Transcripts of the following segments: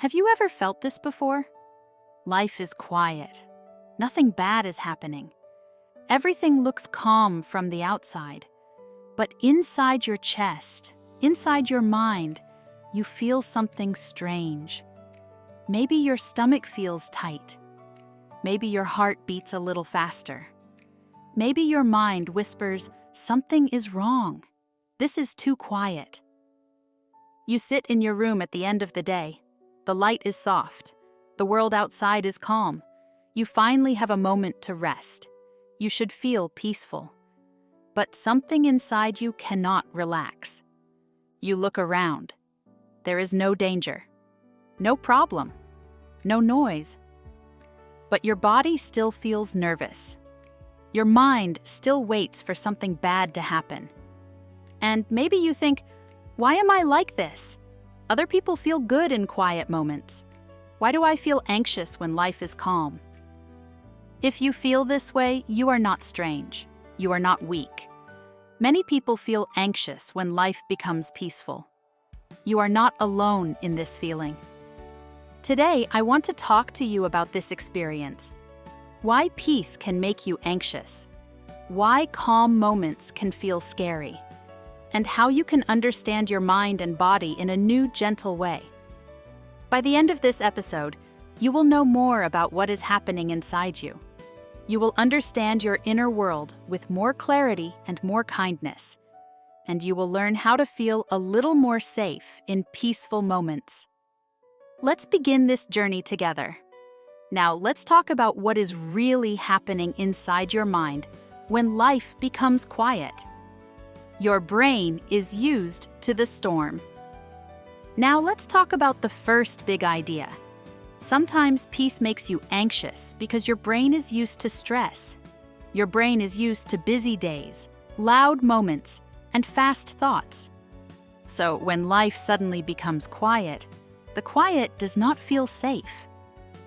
Have you ever felt this before? Life is quiet. Nothing bad is happening. Everything looks calm from the outside. But inside your chest, inside your mind, you feel something strange. Maybe your stomach feels tight. Maybe your heart beats a little faster. Maybe your mind whispers, something is wrong. This is too quiet. You sit in your room at the end of the day. The light is soft. The world outside is calm. You finally have a moment to rest. You should feel peaceful. But something inside you cannot relax. You look around. There is no danger, no problem, no noise. But your body still feels nervous. Your mind still waits for something bad to happen. And maybe you think, why am I like this? Other people feel good in quiet moments. Why do I feel anxious when life is calm? If you feel this way, you are not strange. You are not weak. Many people feel anxious when life becomes peaceful. You are not alone in this feeling. Today, I want to talk to you about this experience. Why peace can make you anxious. Why calm moments can feel scary. And how you can understand your mind and body in a new, gentle way. By the end of this episode, you will know more about what is happening inside you. You will understand your inner world with more clarity and more kindness. And you will learn how to feel a little more safe in peaceful moments. Let's begin this journey together. Now, let's talk about what is really happening inside your mind when life becomes quiet. Your brain is used to the storm. Now let's talk about the first big idea. Sometimes peace makes you anxious because your brain is used to stress. Your brain is used to busy days, loud moments, and fast thoughts. So when life suddenly becomes quiet, the quiet does not feel safe.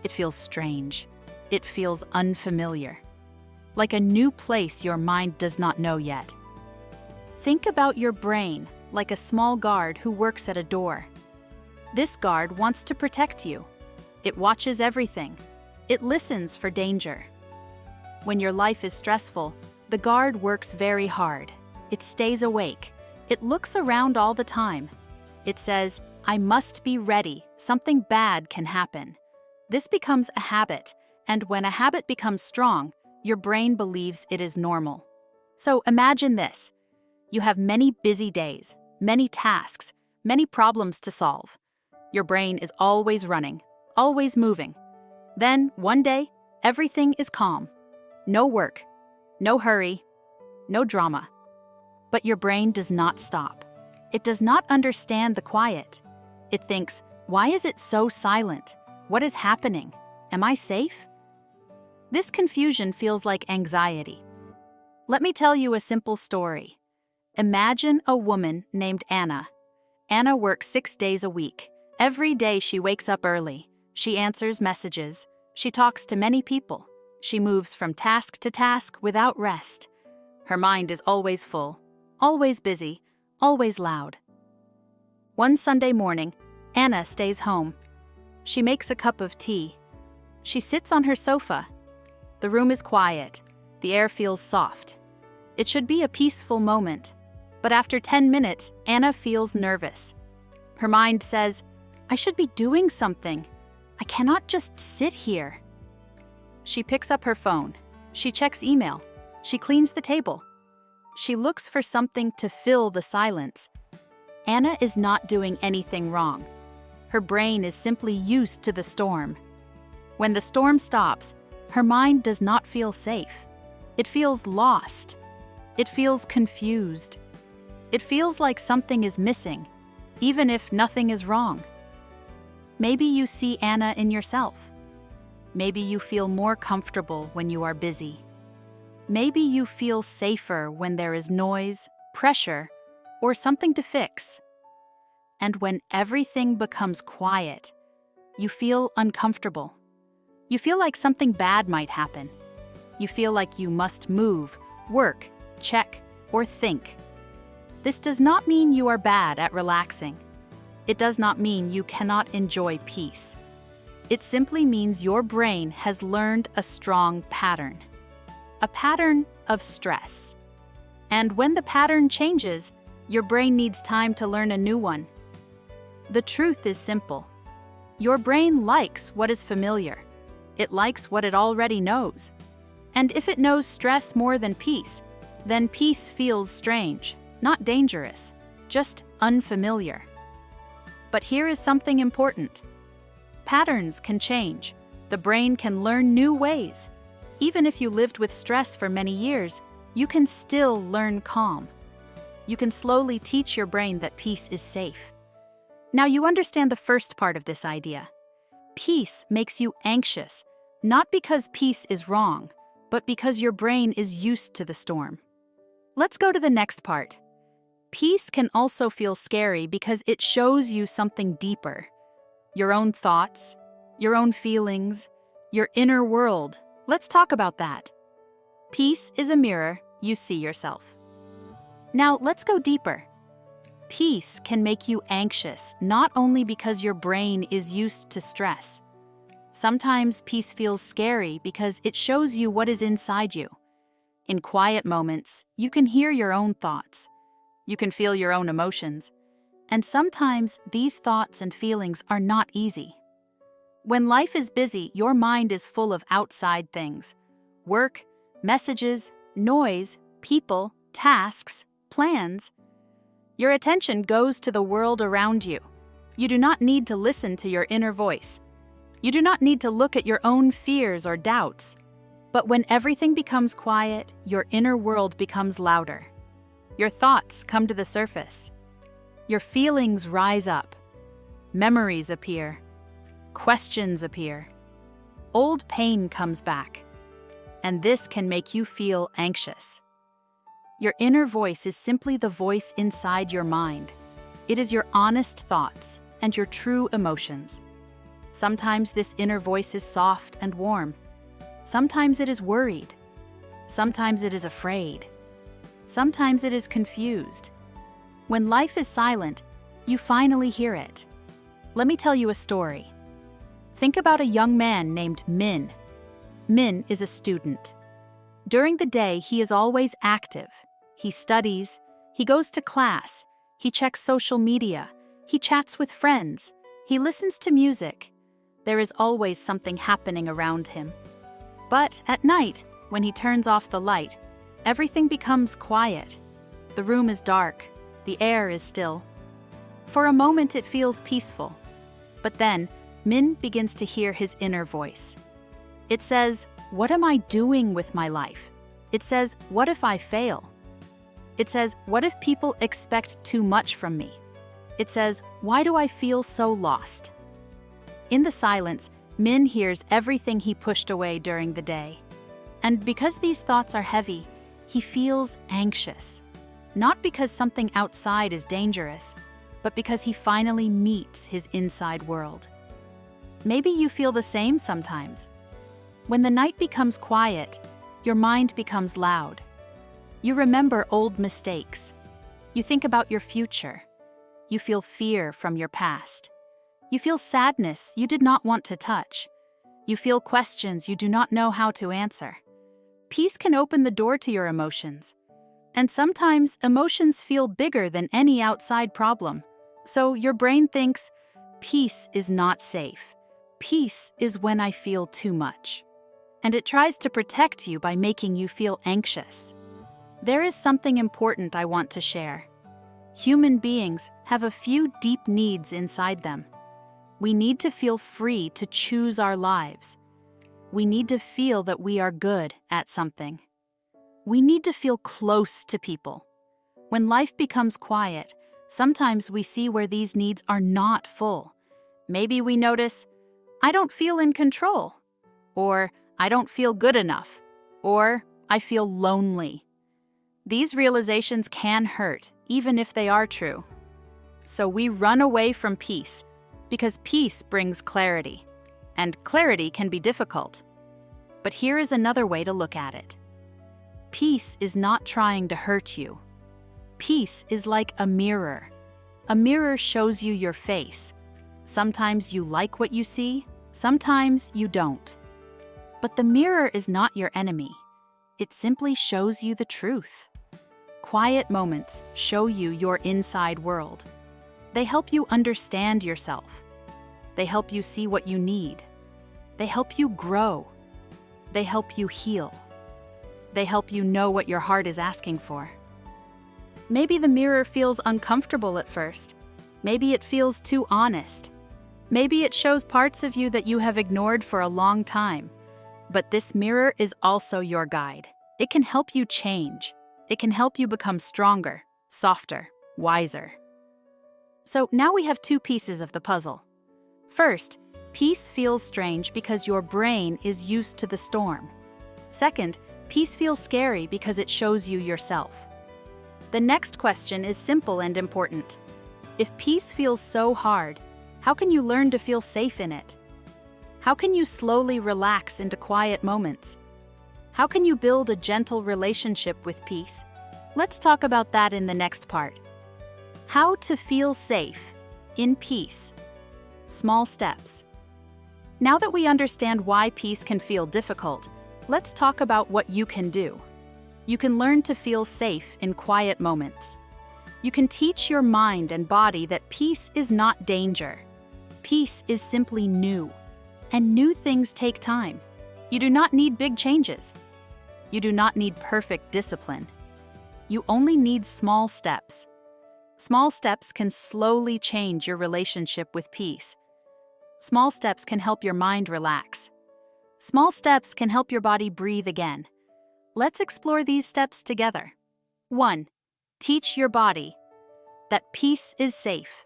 It feels strange. It feels unfamiliar. Like a new place your mind does not know yet. Think about your brain like a small guard who works at a door. This guard wants to protect you. It watches everything. It listens for danger. When your life is stressful, the guard works very hard. It stays awake. It looks around all the time. It says, I must be ready. Something bad can happen. This becomes a habit, and when a habit becomes strong, your brain believes it is normal. So imagine this. You have many busy days, many tasks, many problems to solve. Your brain is always running, always moving. Then, one day, everything is calm. No work, no hurry, no drama. But your brain does not stop. It does not understand the quiet. It thinks, why is it so silent? What is happening? Am I safe? This confusion feels like anxiety. Let me tell you a simple story. Imagine a woman named Anna. Anna works 6 days a week. Every day she wakes up early. She answers messages. She talks to many people. She moves from task to task without rest. Her mind is always full, always busy, always loud. One Sunday morning, Anna stays home. She makes a cup of tea. She sits on her sofa. The room is quiet. The air feels soft. It should be a peaceful moment. But after 10 minutes, Anna feels nervous. Her mind says, I should be doing something. I cannot just sit here. She picks up her phone. She checks email. She cleans the table. She looks for something to fill the silence. Anna is not doing anything wrong. Her brain is simply used to the storm. When the storm stops, her mind does not feel safe. It feels lost. It feels confused. It feels like something is missing, even if nothing is wrong. Maybe you see Anna in yourself. Maybe you feel more comfortable when you are busy. Maybe you feel safer when there is noise, pressure, or something to fix. And when everything becomes quiet, you feel uncomfortable. You feel like something bad might happen. You feel like you must move, work, check, or think. This does not mean you are bad at relaxing. it does not mean you cannot enjoy peace. It simply means your brain has learned a strong pattern. A pattern of stress. And when the pattern changes, your brain needs time to learn a new one. The truth is simple. Your brain likes what is familiar. It likes what it already knows. And if it knows stress more than peace, then peace feels strange, not dangerous, just unfamiliar. But here is something important. Patterns can change. The brain can learn new ways. Even if you lived with stress for many years, you can still learn calm. You can slowly teach your brain that peace is safe. Now you understand the first part of this idea. Peace makes you anxious, not because peace is wrong, but because your brain is used to the storm. Let's go to the next part. Peace can also feel scary because it shows you something deeper. Your own thoughts, your own feelings, your inner world. Let's talk about that. Peace is a mirror you see yourself. Now let's go deeper. Peace can make you anxious, not only because your brain is used to stress. Sometimes peace feels scary because it shows you what is inside you. In quiet moments, you can hear your own thoughts. You can feel your own emotions. And sometimes these thoughts and feelings are not easy. When life is busy, your mind is full of outside things. Work, messages, noise, people, tasks, plans. Your attention goes to the world around you. You do not need to listen to your inner voice. You do not need to look at your own fears or doubts. But when everything becomes quiet, your inner world becomes louder. Your thoughts come to the surface. Your feelings rise up. Memories appear. Questions appear. Old pain comes back. And this can make you feel anxious. Your inner voice is simply the voice inside your mind. It is your honest thoughts and your true emotions. Sometimes this inner voice is soft and warm. Sometimes it is worried. Sometimes it is afraid. Sometimes it is confused. When life is silent, you finally hear it. Let me tell you a story. Think about a young man named Min. Min is a student. During the day, he is always active. He studies, he goes to class, he checks social media, he chats with friends, he listens to music. There is always something happening around him. But at night, when he turns off the light, everything becomes quiet. The room is dark, the air is still. For a moment it feels peaceful. But then, Min begins to hear his inner voice. It says, "What am I doing with my life?" It says, "What if I fail?" It says, "What if people expect too much from me?" It says, "Why do I feel so lost?" In the silence, Min hears everything he pushed away during the day. And because these thoughts are heavy, he feels anxious. Not because something outside is dangerous, but because he finally meets his inside world. Maybe you feel the same sometimes. When the night becomes quiet, your mind becomes loud. You remember old mistakes. You think about your future. You feel fear from your past. You feel sadness you did not want to touch. You feel questions you do not know how to answer. Peace can open the door to your emotions. And sometimes emotions feel bigger than any outside problem. So your brain thinks, peace is not safe. Peace is when I feel too much. And it tries to protect you by making you feel anxious. There is something important I want to share. Human beings have a few deep needs inside them. We need to feel free to choose our lives. We need to feel that we are good at something. We need to feel close to people. When life becomes quiet, sometimes we see where these needs are not full. Maybe we notice, I don't feel in control, or I don't feel good enough, or I feel lonely. These realizations can hurt, even if they are true. So we run away from peace, because peace brings clarity, and clarity can be difficult. But here is another way to look at it. Peace is not trying to hurt you. Peace is like a mirror. A mirror shows you your face. Sometimes you like what you see, sometimes you don't. But the mirror is not your enemy. It simply shows you the truth. Quiet moments show you your inside world. They help you understand yourself. They help you see what you need. They help you grow. They help you heal. They help you know what your heart is asking for. Maybe the mirror feels uncomfortable at first. Maybe it feels too honest. Maybe it shows parts of you that you have ignored for a long time. But this mirror is also your guide. It can help you change. It can help you become stronger, softer, wiser. So now we have two pieces of the puzzle. First, peace feels strange because your brain is used to the storm. Second, peace feels scary because it shows you yourself. The next question is simple and important. If peace feels so hard, how can you learn to feel safe in it? How can you slowly relax into quiet moments? How can you build a gentle relationship with peace? Let's talk about that in the next part. How to feel safe, in peace. Small steps. Now that we understand why peace can feel difficult, let's talk about what you can do. You can learn to feel safe in quiet moments. You can teach your mind and body that peace is not danger. Peace is simply new. And new things take time. You do not need big changes. You do not need perfect discipline. You only need small steps. Small steps can slowly change your relationship with peace. Small steps can help your mind relax. Small steps can help your body breathe again. Let's explore these steps together. 1. Teach your body that peace is safe.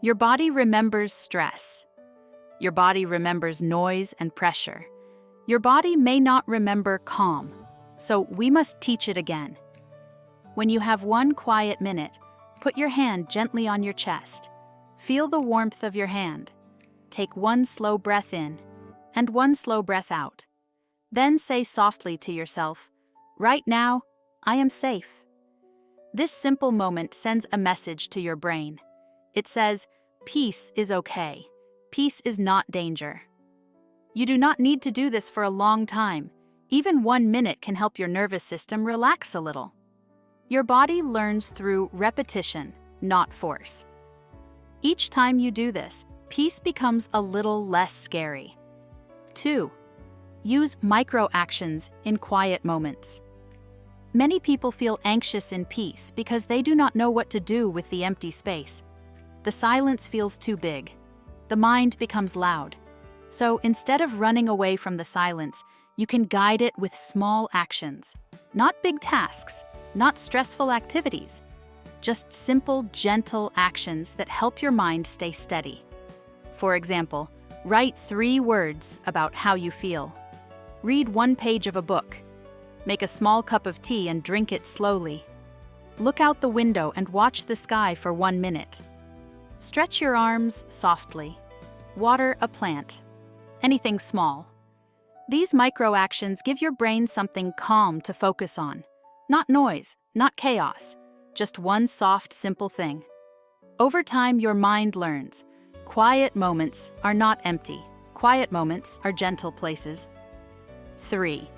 Your body remembers stress. Your body remembers noise and pressure. Your body may not remember calm, so we must teach it again. When you have one quiet minute, put your hand gently on your chest. Feel the warmth of your hand. Take one slow breath in and one slow breath out. Then say softly to yourself, "Right now, I am safe." This simple moment sends a message to your brain. It says, peace is okay. Peace is not danger. You do not need to do this for a long time. Even 1 minute can help your nervous system relax a little. Your body learns through repetition, not force. Each time you do this, peace becomes a little less scary. 2. Use micro-actions in quiet moments. Many people feel anxious in peace because they do not know what to do with the empty space. The silence feels too big. The mind becomes loud. So instead of running away from the silence, you can guide it with small actions. Not big tasks, not stressful activities. Just simple, gentle actions that help your mind stay steady. For example, write 3 words about how you feel. Read 1 page of a book. Make a small cup of tea and drink it slowly. Look out the window and watch the sky for 1 minute. Stretch your arms softly. Water a plant. Anything small. These micro-actions give your brain something calm to focus on. Not noise, not chaos. Just one soft, simple thing. Over time, your mind learns. Quiet moments are not empty. Quiet moments are gentle places. 3.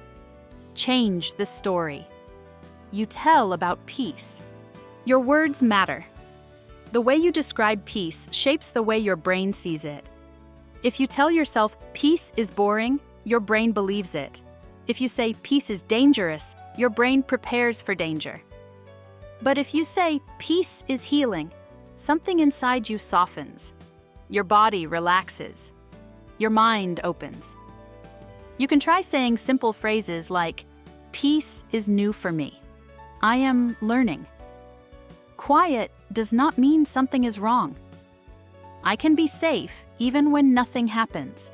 Change the story. You tell about peace. Your words matter. The way you describe peace shapes the way your brain sees it. If you tell yourself peace is boring, your brain believes it. If you say peace is dangerous, your brain prepares for danger. But if you say peace is healing, something inside you softens. Your body relaxes. Your mind opens. You can try saying simple phrases like, peace is new for me. I am learning. Quiet does not mean something is wrong. I can be safe even when nothing happens.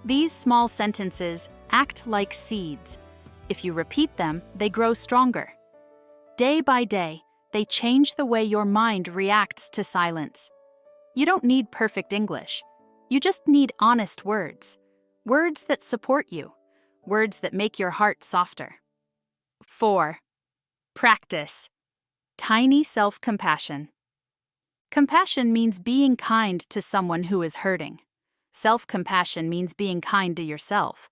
These small sentences act like seeds. If you repeat them, they grow stronger. Day by day, they change the way your mind reacts to silence. You don't need perfect English. You just need honest words. Words that support you. Words that make your heart softer. 4. Practice. Tiny self-compassion. Compassion means being kind to someone who is hurting. Self-compassion means being kind to yourself.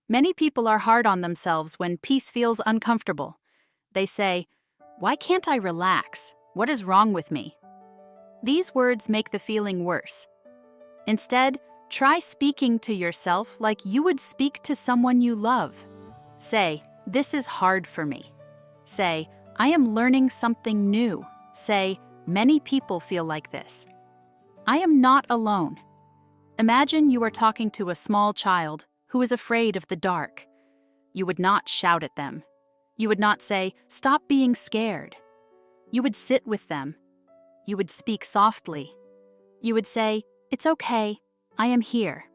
Many people are hard on themselves when peace feels uncomfortable. They say, "Why can't I relax? What is wrong with me?" These words make the feeling worse. Instead, try speaking to yourself like you would speak to someone you love. Say, "This is hard for me." Say, "I am learning something new." Say, "Many people feel like this." I am not alone. Imagine you are talking to a small child who is afraid of the dark. You would not shout at them. You would not say, "Stop being scared." You would sit with them. You would speak softly. You would say, "It's okay, I am here."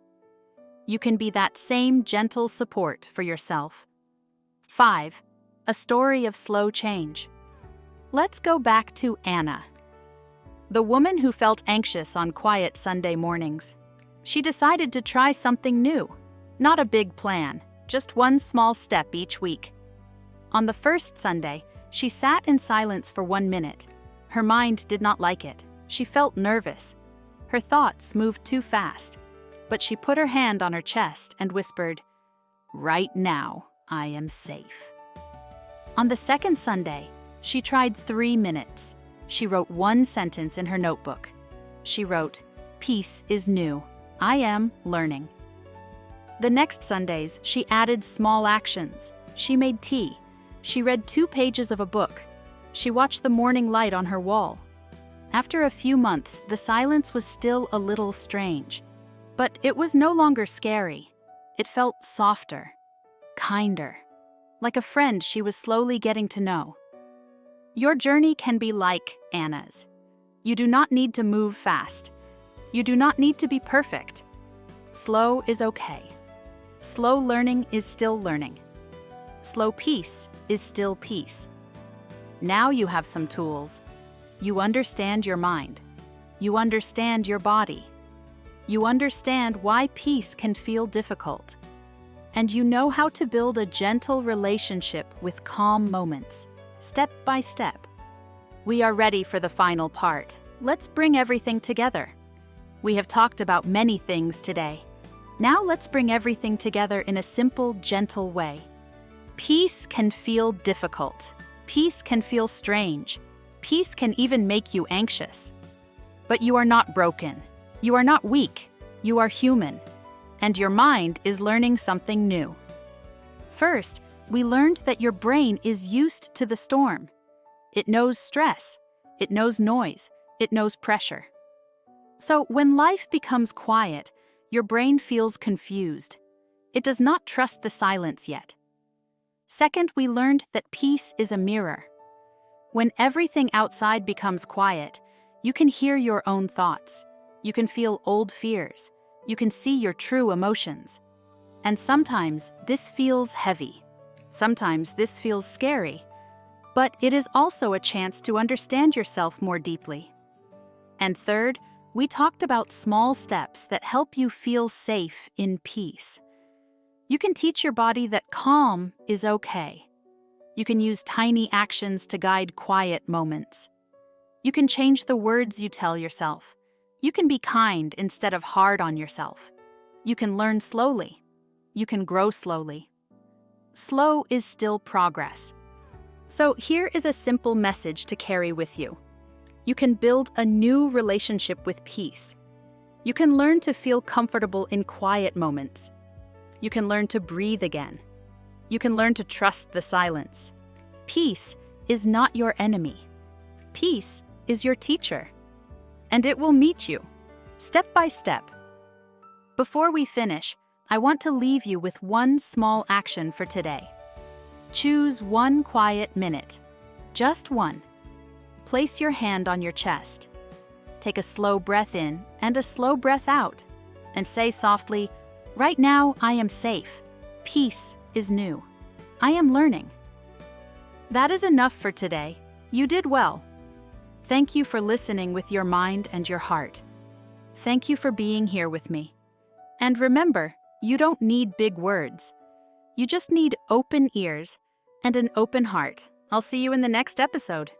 You can be that same gentle support for yourself. 5. A story of slow change. Let's go back to Anna, the woman who felt anxious on quiet Sunday mornings. She decided to try something new. Not a big plan, just one small step each week. On the first Sunday, she sat in silence for 1 minute. Her mind did not like it. She felt nervous. Her thoughts moved too fast. But she put her hand on her chest and whispered, "Right now, I am safe." On the second Sunday, she tried 3 minutes. She wrote 1 sentence in her notebook. She wrote, "Peace is new. I am learning." The next Sundays, she added small actions. She made tea. She read 2 pages of a book. She watched the morning light on her wall. After a few months, the silence was still a little strange. But it was no longer scary. It felt softer, kinder, like a friend she was slowly getting to know. Your journey can be like Anna's. You do not need to move fast. You do not need to be perfect. Slow is okay. Slow learning is still learning. Slow peace is still peace. Now you have some tools. You understand your mind. You understand your body. You understand why peace can feel difficult. And you know how to build a gentle relationship with calm moments, step by step. We are ready for the final part. Let's bring everything together. We have talked about many things today. Now let's bring everything together in a simple, gentle way. Peace can feel difficult. Peace can feel strange. Peace can even make you anxious. But you are not broken. You are not weak. You are human. And your mind is learning something new. First, we learned that your brain is used to the storm. It knows stress. It knows noise. It knows pressure. So when life becomes quiet, your brain feels confused. It does not trust the silence yet. Second, we learned that peace is a mirror. When everything outside becomes quiet, you can hear your own thoughts. You can feel old fears. You can see your true emotions. And sometimes this feels heavy. Sometimes this feels scary. But it is also a chance to understand yourself more deeply. And third, we talked about small steps that help you feel safe in peace. You can teach your body that calm is okay. You can use tiny actions to guide quiet moments. You can change the words you tell yourself. You can be kind instead of hard on yourself. You can learn slowly. You can grow slowly. Slow is still progress. So here is a simple message to carry with you. You can build a new relationship with peace. You can learn to feel comfortable in quiet moments. You can learn to breathe again. You can learn to trust the silence. Peace is not your enemy. Peace is your teacher. And it will meet you, step by step. Before we finish, I want to leave you with one small action for today. Choose 1 quiet minute. Just one. Place your hand on your chest. Take a slow breath in and a slow breath out. And say softly, "Right now, I am safe. Peace is new. I am learning." That is enough for today. You did well. Thank you for listening with your mind and your heart. Thank you for being here with me. And remember, you don't need big words. You just need open ears and an open heart. I'll see you in the next episode.